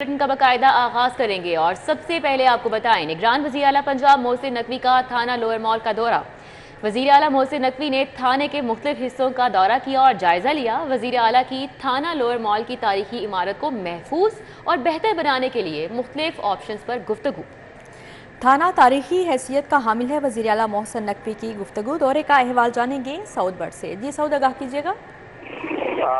Bulletin का बाकायदा आगाज करेंगे और सबसे पहले आपको बताएं, निगरान वज़ीर आला पंजाब मोहसिन नकवी का थाना लोअर मॉल का दौरा। वज़ीर आला मोहसिन नकवी ने थाने के मुख्तलिफ हिस्सों का दौरा किया और जायजा लिया। वज़ीर आला की थाना लोअर मॉल की तारीखी इमारत को महफूज और बेहतर बनाने के लिए मुख्तलिफ ऑप्शंस पर गुफ्तगू। थाना तारीखी हैसियत का हामिल है। वज़ीर आला मोहसिन नकवी की गुफ्तगू दौरे का अहवाल जानेंगे सऊद बट से। जी सऊद, आगाह कीजिएगा।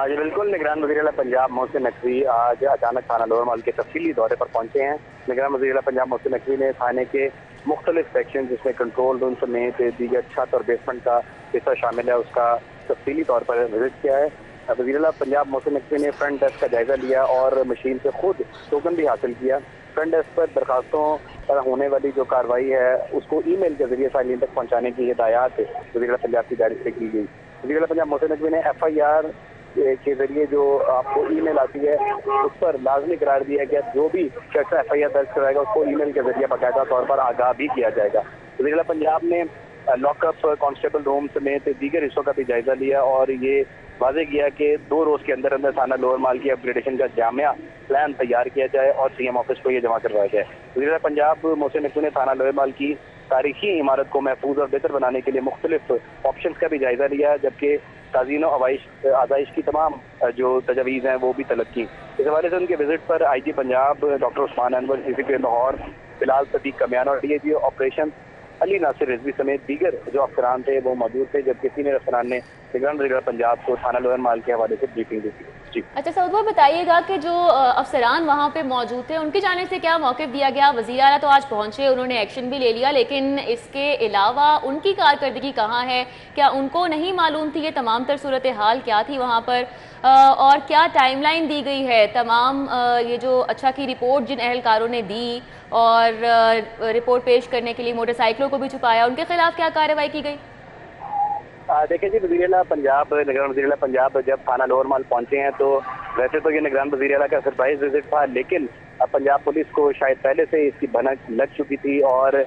जी बिल्कुल, निगरान वज़ीर आला पंजाब मोहसिन नकवी आज अचानक थाना लोअर मॉल के तफसीली दौरे पर पहुंचे हैं। निगरान वज़ीर आला पंजाब मोहसिन नकवी ने थाने के मुख्तलिफ सेक्शन जिसमें कंट्रोल रूम समेत दीगर छत और बेसमेंट का हिस्सा शामिल है उसका तफसीली तौर पर विजिट किया है। वज़ीर आला पंजाब मोहसिन नकवी ने फ्रंट डेस्क का जायजा लिया और मशीन से खुद टोकन भी हासिल किया। फ्रंट डेस्क पर दरखास्तों पर होने वाली जो कार्रवाई है उसको ईमेल के जरिए साइलिन तक पहुँचाने की हिदायत वज़ीर आला पंजाब की जानिब से की गई। वज़ीर आला पंजाब मोहसिन नकवी ने FIR के जरिए जो आपको ईमेल आती है उस पर लाजमी करार दिया गया, जो भी शख्स FIR दर्ज कराएगा उसको ईमेल के जरिए बाकायदा तौर पर आगाह भी किया जाएगा। वज़ीर आला पंजाब ने लॉकअप, कांस्टेबल रूम समेत दीगर हिस्सों का भी जायजा लिया और ये वाजे किया कि 2 रोज के अंदर अंदर थाना लोअर माल की अपग्रेडेशन का जामिया प्लान तैयार किया जाए और CM ऑफिस को ये जमा करवाया जाए। वज़ीर आला पंजाब मोहसिन नकवी ने थाना लोअर माल की तारीखी इमारत को महफूज और बेहतर बनाने के लिए मुख्तलिफ ऑप्शन का भी जायजा लिया, जबकि ताज़ीन आज़ाइश की तमाम जो तजवीज़ हैं वो भी तलब की। इस हवाले से उनके विजिट पर IG Punjab doctor Usman Anwar, CCP Lahore Bilal Sadiq Kamyana और DIG ऑपरेशन अली नासिर रिजवी समेत दीगर जो अफसरान थे वो मौजूद थे, जबकि सीनियर अफसरान ने निगरान वज़ीर पंजाब को थाना लोअर माल के हवाले से ब्रीफिंग दी थी। जी अच्छा सऊद भाई, बताइएगा कि जो अफसरान वहाँ पे मौजूद थे उनकी जानिब से क्या मौक़िफ़ दिया गया। वज़ीर आला तो आज पहुँचे, उन्होंने एक्शन भी ले लिया, लेकिन इसके अलावा उनकी कारकर्दगी कहाँ है? क्या उनको नहीं मालूम थी ये तमाम तर सूरत हाल क्या थी वहाँ पर? और क्या टाइमलाइन दी गई है तमाम ये जो अच्छा की रिपोर्ट जिन अहलकारों ने दी और रिपोर्ट पेश करने के लिए मोटरसाइकिलों को भी छुपाया, उनके खिलाफ क्या कार्रवाई की गई? देखिए जी, वज़ीर आला पंजाब, निगरान वज़ीर आला पंजाब जब थाना लोअर माल पहुंचे हैं तो वैसे तो ये निगरान वज़ीर आला का सरप्राइज विजिट था, लेकिन पंजाब पुलिस को शायद पहले से इसकी भनक लग चुकी थी और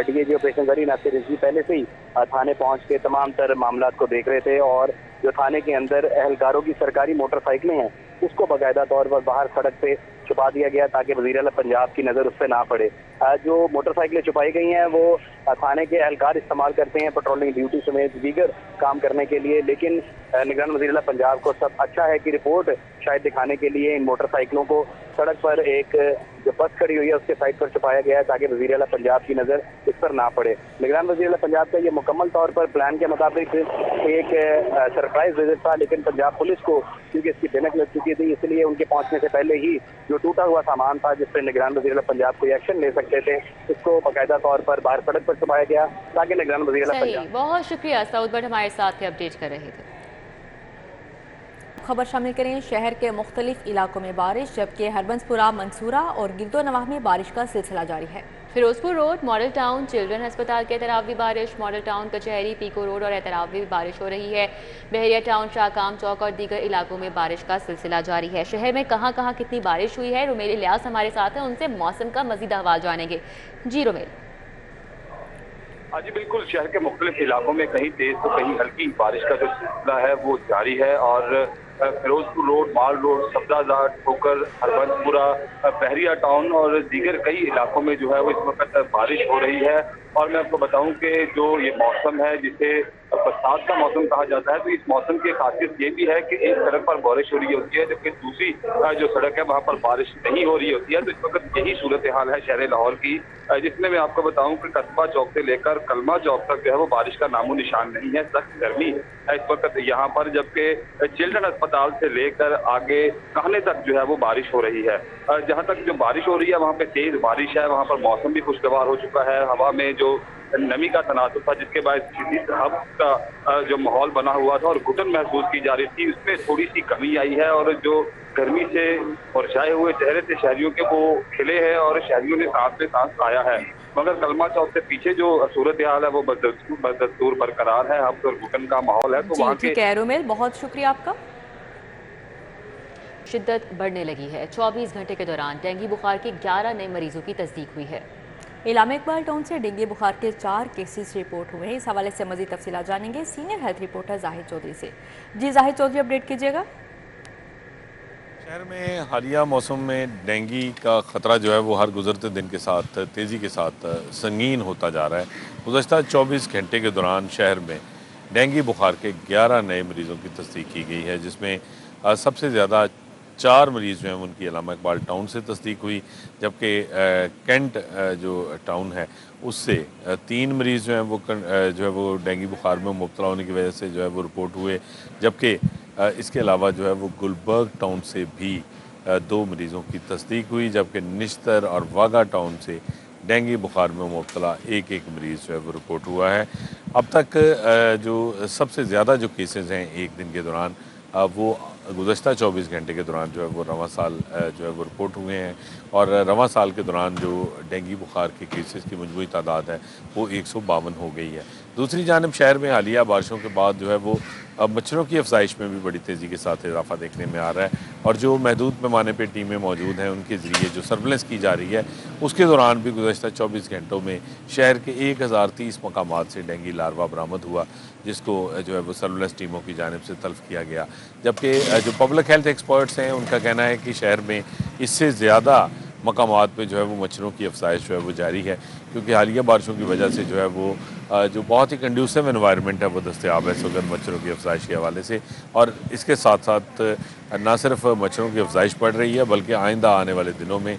DIG ऑपरेशन अली नासिर रिजवी पहले से ही थाने पहुंच के तमाम तर मामला को देख रहे थे और जो थाने के अंदर अहलकारों की सरकारी मोटरसाइकिलें हैं उसको बाकायदा तौर पर बाहर सड़क पे छुपा दिया गया ताकि वज़ीर आला पंजाब की नज़र उस पर ना पड़े। जो मोटरसाइकिलें छुपाई गई हैं वो थाने के एहलकार इस्तेमाल करते हैं पेट्रोलिंग ड्यूटी समेत दीगर काम करने के लिए, लेकिन निगरान वज़ीर आला पंजाब को सब अच्छा है कि रिपोर्ट शायद दिखाने के लिए इन मोटरसाइकिलों को सड़क पर एक जो बस खड़ी हुई है उसके साइड पर छुपाया गया है ताकि वज़ीर आला पंजाब की नज़र इस पर ना पड़े। निगरान वज़ीर आला पंजाब का ये मुकम्मल तौर पर प्लान के मुताबिक एक सरप्राइज विजिट था, लेकिन पंजाब पुलिस को क्योंकि इसकी भनक लग चुकी थी इसलिए उनके पहुंचने से पहले ही जो टूटा हुआ सामान था जिस पर निगरान वज़ीर आला पंजाब कोई एक्शन ले सकते थे उसको बाकायदा तौर पर बाहर सड़क पर छुपाया गया ताकि निगरान वज़ीर आला पंजाब। बहुत शुक्रिया सऊद भट्ट, हमारे साथ अपडेट कर रहे थे। खबर शामिल करें, शहर के मुख्तलिफ इलाकों में बारिश, जबकि हरबंसपुरा, मंसूरा और गिरदो नवाह में बारिश का सिलसिला जारी है। Ferozepur road, model town, children अस्पताल के तरफ भी बारिश, मॉडल टाउन, कचहरी, पीको रोड और एतराफ भी बारिश हो रही है। बहरिया टाउन, शाहकाम चौक और दीगर इलाकों में बारिश का सिलसिला जारी है। शहर में कहाँ कहाँ कितनी बारिश हुई है, रुमेल इलियास हमारे साथ हैं, उनसे मौसम का मजीद अहवाल जानेंगे। जी रुमेल। जी बिल्कुल, शहर के मुख्तलिफ इलाकों में कहीं तेज तो कहीं हल्की बारिश का जो सिलसिला है वो जारी है और फिरोजपुर रोड, माल रोड, सब्जाजाट, ठोकर, हरबंसपुरा, बहरिया टाउन और दीगर कई इलाकों में जो है वो इस वक्त बारिश हो रही है। और मैं आपको बताऊं कि जो ये मौसम है जिसे बरसात का मौसम कहा जाता है, तो इस मौसम की खासियत ये भी है कि एक सड़क पर बारिश हो रही होती है जबकि दूसरी जो सड़क है वहाँ पर बारिश नहीं हो रही होती है। तो इस वक्त यही सूरत हाल है शहर लाहौर की, जिसमें मैं आपको बताऊं कि कस्बा चौक से लेकर कलमा चौक तक जो है वो बारिश का नामो निशान नहीं है। सख्त गर्मी है इस वक्त यहाँ पर, जबकि चिल्ड्रन अस्पताल से लेकर आगे कहने तक जो है वो बारिश हो रही है। जहाँ तक जो बारिश हो रही है वहाँ पे तेज बारिश है, वहाँ पर मौसम भी खुशगवार हो चुका है, हवा में जो नमी का तनासुब था जिसके बाद शदीद हब का जो माहौल बना हुआ था और घुटन महसूस की जा रही थी उसमें थोड़ी सी कमी आई है और जो गर्मी से मुरझाए हुए चेहरे थे शहरियों के वो खिले हैं और शहरियों ने सांस में सांस आया है। मगर कलमा चौक से पीछे जो सूरत हाल है वो बदस्तूर बरकरार है, हब्स और घुटन का माहौल है। तो वहाँ के रुमेल, बहुत शुक्रिया आपका। शिद्दत बढ़ने लगी है। 24 घंटे के दौरान डेंगू बुखार के 11 नए मरीजों की तस्दीक हुई है। इलामा इकबाल टाउन से डेंगू बुखार के 4 केसेस रिपोर्ट हुए हैं। इस हवाले से मजीद तफसीलात जानेंगे senior health reporter Zahid Chaudhry से। जी जाहिद चौधरी, अपडेट कीजिएगा। शहर में हालिया मौसम में डेंगू का ख़तरा जो है वो हर गुज़रते दिन के साथ तेज़ी के साथ संगीन होता जा रहा है। गुज़श्ता 24 घंटे के दौरान शहर में डेंगू बुखार के 11 नए मरीज़ों की तस्दीक की गई है, जिसमें सबसे ज़्यादा 4 मरीज़ जो हैं उनकी इलामा इकबाल टाउन से तस्दीक हुई, जबकि कैंट जो टाउन है उससे 3 मरीज़ जो है वो डेंगू बुखार में मुब्तला होने की वजह से जो है वो रिपोर्ट हुए, जबकि इसके अलावा जो है वो गुलबर्ग टाउन से भी 2 मरीज़ों की तस्दीक हुई, जबकि निश्तर और वाघा टाउन से डेंगू बुखार में मुब्तला एक मरीज़ जो है वो रिपोर्ट हुआ है। अब तक जो सबसे ज़्यादा जो केसेस हैं एक दिन के दौरान वो गुज़श्ता 24 घंटे के दौरान जो है वो रवां साल जो है वो रिपोर्ट हुए हैं, और रवां साल के दौरान जो डेंगू बुखार के केसेस की मजमूई तादाद है वो 152 हो गई है। दूसरी जानिब शहर में हालिया बारिशों के बाद जो है वो अब मच्छरों की अफजाइश में भी बड़ी तेज़ी के साथ इजाफा देखने में आ रहा है, और जो महदूद पैमाने पर टीमें मौजूद हैं उनके ज़रिए जो सर्विलेंस की जा रही है उसके दौरान भी गुज़श्ता 24 घंटों में शहर के 1030 मकामात से डेंगू लार्वा बरामद हुआ, जिसको जो है वो सर्विलेंस टीमों की जानिब से तल्फ किया गया। जबकि जो पब्लिक हेल्थ एक्सपर्ट्स हैं उनका कहना है कि शहर में इससे ज़्यादा मकामात पे जो है वो मच्छरों की अफजाइश जो है वो जारी है, क्योंकि हालिया बारिशों की वजह से जो है वो जो बहुत ही कंड्यूसिव एनवायरनमेंट है वो दस्तयाब है इस वक्त मच्छरों की अफजाइश के हवाले से। और इसके साथ साथ ना सिर्फ मच्छरों की अफजाइश बढ़ रही है बल्कि आइंदा आने वाले दिनों में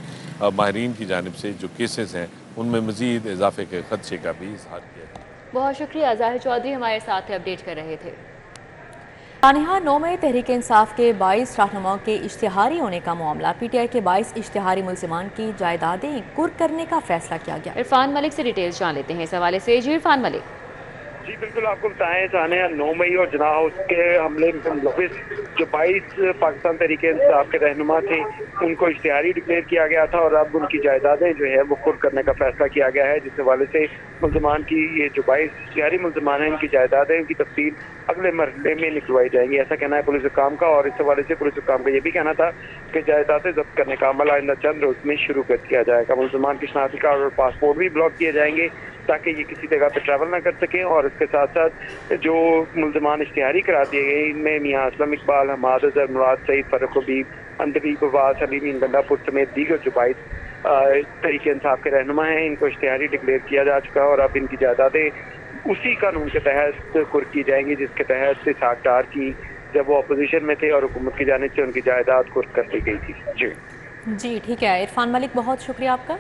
माहिरीन की जानिब से जो केसेस हैं उनमें मज़ीद इजाफे के खदशे का भी इजहार किया है। बहुत शुक्रिया, ज़ाहिर चौधरी हमारे साथ अपडेट कर रहे थे। तानिहा 9 मई तहरीक इंसाफ के 22 रहनुमाओं के इश्तिहारी होने का मामला, पीटीआई के 22 इश्तिहारी मुल्जिमान की जायदादें कुर्क करने का फैसला किया गया। इरफान मलिक से डिटेल्स जान लेते हैं इस हवाले से। जी इरफान मलिक। जी बिल्कुल, आपको बताएं तानिया 9 मई और जना हाउस के हमले में मुलविस जो 22 पाकिस्तान तहरीक इंसाफ के रहनुमा थे उनको इश्तिहारी डिक्लेयर किया गया था, और अब उनकी जायदादें जो है वो कुर्क करने का फैसला किया गया है, जिस हवाले से मुल्जिमान की ये जो 22 इश्तिहारी मुल्जिमान हैं उनकी जायदादें उनकी तफसील अगले मरहले में निकलवाई जाएंगी, ऐसा कहना है पुलिस हुकाम का। और इस हवाले से पुलिस हुकाम का ये भी कहना था कि जायदादें जब्त करने का अमल आइंदा चंद रोज में शुरू कर दिया जाएगा। मुल्जिमान की शनाख्ती कार्ड और पासपोर्ट भी ब्लॉक किए जाएंगे ताकि ये किसी जगह पर ट्रैवल ना कर सकें, और इसके साथ साथ जो मुल्जिमान इश्तिहारी करा दिए गए इनमें मियाँ असलम इकबाल, हमाद अजहर, मुराद सईद, फर्रुख हबीब, अंदबीब अब्बास, हलीम गंडापुर समेत दीगर जो 22 तहरीक इंसाफ के रहनुमा हैं इनको इश्तिहारी डिक्लेयर किया जा चुका है, और अब इनकी जायदादें उसी कानून के तहत कुर्क की जाएंगी जिसके तहत इसहाक डार की जब वो अपोजिशन में थे और हुकूमत की जानिब से उनकी जायदाद कुर्क कर दी गई थी। जी ठीक है इरफान मलिक, बहुत शुक्रिया आपका।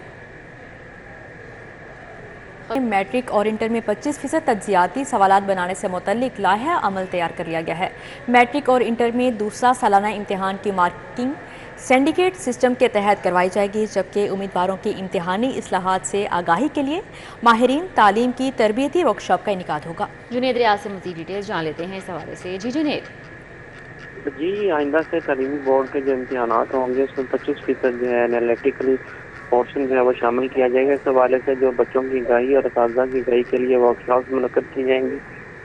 मैट्रिक और इंटर में 25% तज्जियाती सवालात बनाने से मुतल्लिक लाइहा अमल तैयार कर लिया गया है। मैट्रिक और इंटर में दूसरा सालाना इम्तिहान की मार्किंग सिंडिकेट सिस्टम के तहत करवाई जाएगी, जबकि उम्मीदवारों की इम्तिहानी इस्लाहात से आगाही के लिए माहिरीन तालीम की तरबियती वर्कशॉप का इनेकाद होगा। जुनेद रियाज से मज़ीद डिटेल्स जान लेते हैं इस हवाले से। जी जुनेद। जी आइंदा से तालीमी बोर्ड के जो इम्तिहान होंगे उसमें 25% जो है एनालिटिकल पोर्शन जो है वो शामिल किया जाएगा। इस हवाले से जो बच्चों की आगाही और असातिज़ा की आगाही के लिए वर्कशॉप मुनक़्क़द की जाएंगी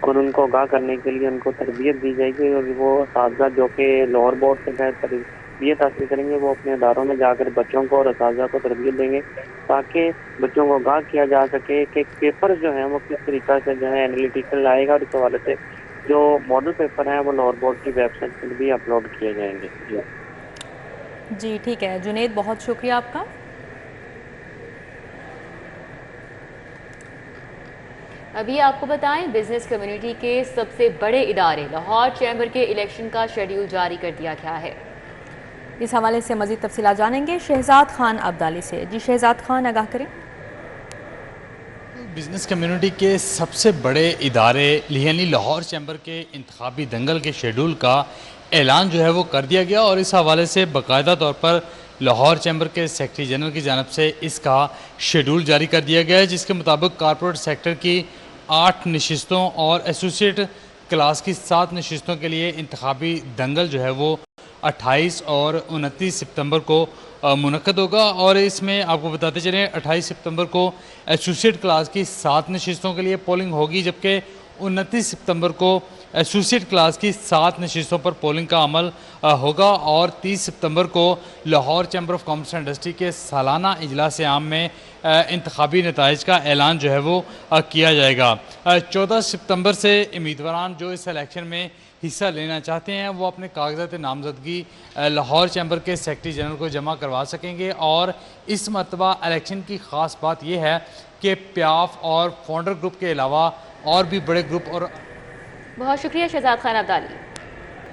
और उनको आगाह करने के लिए उनको तरबियत दी जाएगी, और वो असातिज़ा जो कि लोअर बोर्ड के तहत तरबियत हासिल करेंगे वो अपने अदारों में जाकर बच्चों को और असातिज़ा को तरबियत देंगे ताकि बच्चों को आगाह किया जा सके कि पेपर जो है वो किस तरीक़ा से जो है एनालिटिकल आएगा, और इस हवाले से जो मॉडल पेपर हैं वो लोअर बोर्ड की वेबसाइट पर भी अपलोड किए जाएंगे। जी ठीक है जुनेद, बहुत शुक्रिया आपका। अभी आपको बताएं बिजनेस कम्युनिटी के सबसे बड़े इदारे लाहौर चैम्बर के इलेक्शन का शेड्यूल जारी कर दिया गया है। इस हवाले से मजीद तफसीलात जानेंगे शहजाद खान अब्दाली से। जी शहजाद खान, आगाह करें। बिजनेस कम्युनिटी के सबसे बड़े इदारे यानी लाहौर चैम्बर के इंतखाबी दंगल के शेड्यूल का ऐलान जो है वो कर दिया गया, और इस हवाले से बाकायदा तौर पर लाहौर चैम्बर के सेक्रेटरी जनरल की जानब से इसका शेड्यूल जारी कर दिया गया है, जिसके मुताबिक कॉरपोरेट सेक्टर की 8 नशिस्तों और एसोसिएट क्लास की 7 नशिस्तों के लिए इंतखाबी दंगल जो है वो 28 और 29 सितंबर को मुनक्कद होगा। और इसमें आपको बताते चलें 28 सितंबर को एसोसिएट क्लास की 7 नशिस्तों के लिए पोलिंग होगी, जबकि 29 सितंबर को एसोसिएट क्लास की 7 नशिस्तों पर पोलिंग का अमल होगा, और 30 सितंबर को Lahore chamber of commerce and industry के सालाना इजलास आम में इंतखाबी नताइज का ऐलान जो है वो किया जाएगा। 14 सितंबर से उम्मीदवारान जो इस इलेक्शन में हिस्सा लेना चाहते हैं वो अपने कागजात नामजदगी लाहौर चैम्बर के सेक्रेटरी जनरल को जमा करवा सकेंगे। और इस मरतबा इलेक्शन की ख़ास बात यह है कि प्याफ और फाउंडर ग्रुप के अलावा और भी बड़े ग्रुप और बहुत शुक्रिया शहजाद खान अब्दाली।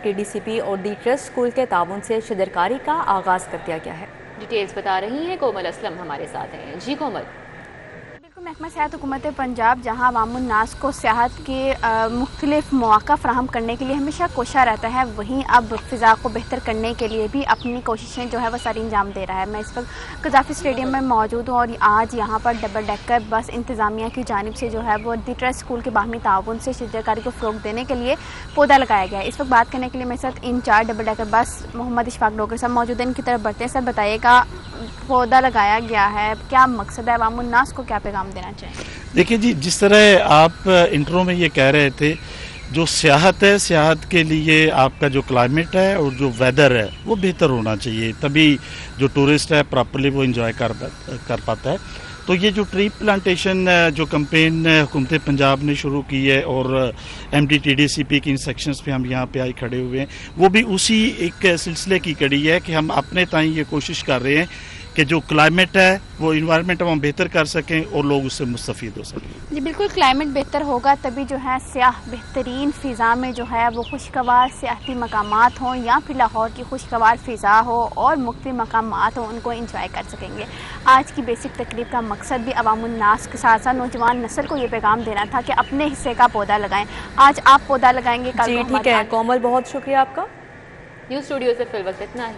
TDCP और दी ट्रस्ट स्कूल के ताउन से शजरकारी का आगाज़ कर दिया गया है। डिटेल्स बता रही हैं कोमल असलम हमारे साथ हैं। जी कोमल। बिल्कुल, महकमा सेहत हुकूमत पंजाब जहाँ अवामुन्नास को सेहत के मुख्तलिफ मौक़ा फ़राहम करने के लिए हमेशा कोशा रहता है, वहीं अब फ़िज़ा को बेहतर करने के लिए भी अपनी कोशिशें जो है वह सारी अंजाम दे रहा है। मैं इस वक्त कज़ाफ़ी स्टेडियम में मौजूद हूँ और आज यहाँ पर डबल डेकर बस इंतज़ामिया की जानिब से जो है वो दी ट्रस्ट स्कूल के बाहमी ताउन से शजरकारी को फ़रोग़ देने के लिए पौधा लगाया गया है। इस वक्त बात करने के लिए मेरे साथ in charge double decker bus Mohammad Ishfaq Dogar साहब मौजूद हैं। इनकी तरफ बढ़ते हैं। सर बताइएगा, पौधा लगाया गया है, क्या मकसद है, अवामुन्नास को क्या पैगाम देना चाहिए? देखिए जी, जिस तरह आप इंट्रो में ये कह रहे थे, जो सियाहत है, सियाहत के लिए आपका जो क्लाइमेट है और जो वेदर है वो बेहतर होना चाहिए, तभी जो टूरिस्ट है प्रॉपर्ली वो एंजॉय कर पाता है। तो ये जो ट्री प्लांटेशन जो कैंपेन हुकूमत पंजाब ने शुरू की है और MD TDCP की इन सेक्शंस पे हम यहाँ पे आए खड़े हुए हैं, वो भी उसी एक सिलसिले की कड़ी है कि हम अपने ताईं ये कोशिश कर रहे हैं कि जो क्लाइमेट है वो इन्वायरमेंट हम बेहतर कर सकें और लोग उससे मुस्तफ़ीद हो सकें। जी बिल्कुल, क्लाइमेट बेहतर होगा तभी जो है सियाह बेहतरीन फ़िज़ा में जो है वो खुशगवार सियाहती मकामात हों या फिर लाहौर की खुशगवार फ़िज़ा हो और मुख्तलिफ मकामात हों, उनको इंजॉय कर सकेंगे। आज की बेसिक तकरीब का मकसद भी अवामुन्नास के साथ साथ नौजवान नस्ल को ये पैगाम देना था कि अपने हिस्से का पौधा लगाएं। आज आप पौधा लगाएंगे, कल जी ठीक है कोमल, बहुत शुक्रिया आपका। न्यूज़ स्टूडियो से फिल वक्त इतना ही।